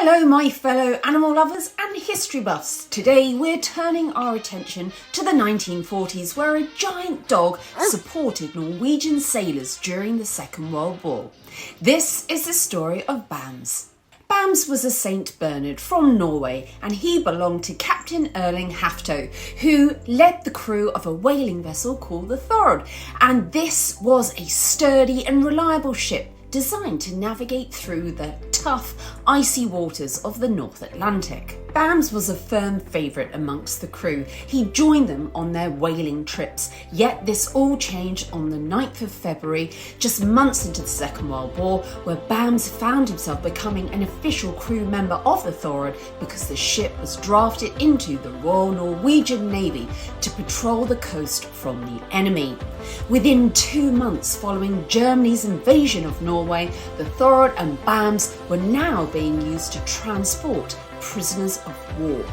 Hello my fellow animal lovers and history buffs. Today we're turning our attention to the 1940s, where a giant dog supported Norwegian sailors during the Second World War. This is the story of Bams. Bams was a Saint Bernard from Norway, and he belonged to Captain Erling Hafto, who led the crew of a whaling vessel called the Thord. And this was a sturdy and reliable ship designed to navigate through the tough, icy waters of the North Atlantic. Bams was a firm favourite amongst the crew. He joined them on their whaling trips, yet this all changed on the 9th of February, just months into the Second World War, where Bams found himself becoming an official crew member of the Thord because the ship was drafted into the Royal Norwegian Navy to patrol the coast from the enemy. Within 2 months following Germany's invasion of Norway, the Thord and Bams were now being used to transport prisoners of war.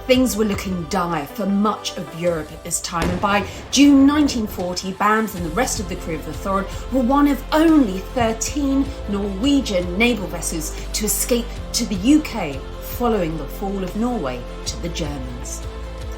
Things were looking dire for much of Europe at this time, and by June 1940, Bams and the rest of the crew of the Thord were one of only 13 Norwegian naval vessels to escape to the UK following the fall of Norway to the Germans.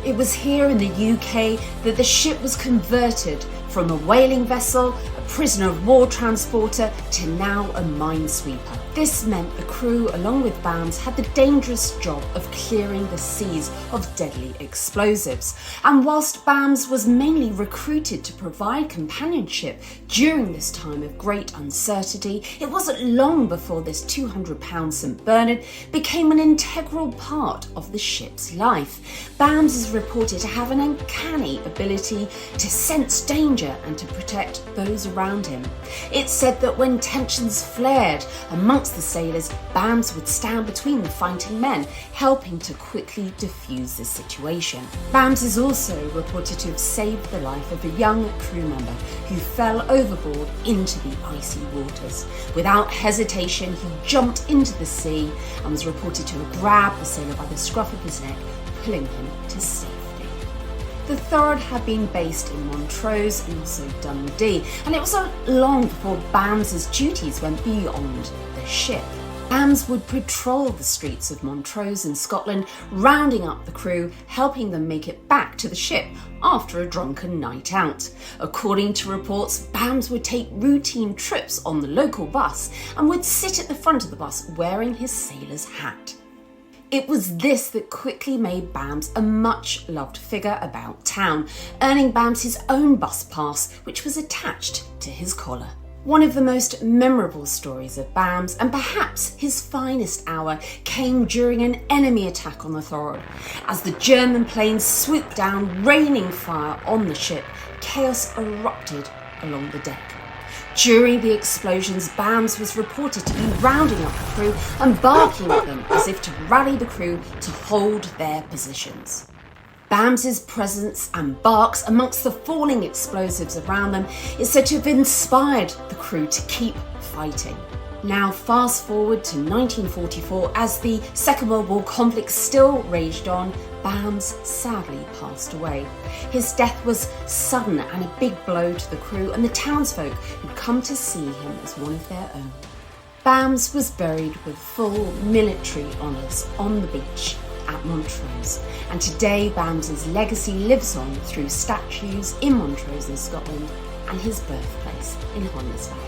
It was here in the UK that the ship was converted from a whaling vessel, a prisoner of war transporter, to now a minesweeper. This meant the crew, along with Bams, had the dangerous job of clearing the seas of deadly explosives. And whilst Bams was mainly recruited to provide companionship during this time of great uncertainty, it wasn't long before this 200-pound St Bernard became an integral part of the ship's life. Bams is reported to have an uncanny ability to sense danger and to protect those around him. It's said that when tensions flared amongst the sailors, Bams would stand between the fighting men, helping to quickly defuse the situation. Bams is also reported to have saved the life of a young crew member who fell overboard into the icy waters. Without hesitation, he jumped into the sea and was reported to have grabbed the sailor by the scruff of his neck, pulling him to safety. The Thord had been based in Montrose and also Dundee, and it wasn't long before Bams's duties went beyond the ship. Bams would patrol the streets of Montrose in Scotland, rounding up the crew, helping them make it back to the ship after a drunken night out. According to reports, Bams would take routine trips on the local bus and would sit at the front of the bus wearing his sailor's hat. It was this that quickly made Bams a much-loved figure about town, earning Bams his own bus pass, which was attached to his collar. One of the most memorable stories of Bams, and perhaps his finest hour, came during an enemy attack on the Thord. As the German planes swooped down, raining fire on the ship, chaos erupted along the deck. During the explosions, Bams was reported to be rounding up the crew and barking at them as if to rally the crew to hold their positions. Bams's presence and barks amongst the falling explosives around them is said to have inspired the crew to keep fighting. Now fast forward to 1944, as the Second World War conflict still raged on, Bams sadly passed away. His death was sudden and a big blow to the crew and the townsfolk who'd come to see him as one of their own. Bams was buried with full military honours on the beach at Montrose, and today Bams's legacy lives on through statues in Montrose in Scotland and his birthplace in Hollis Valley.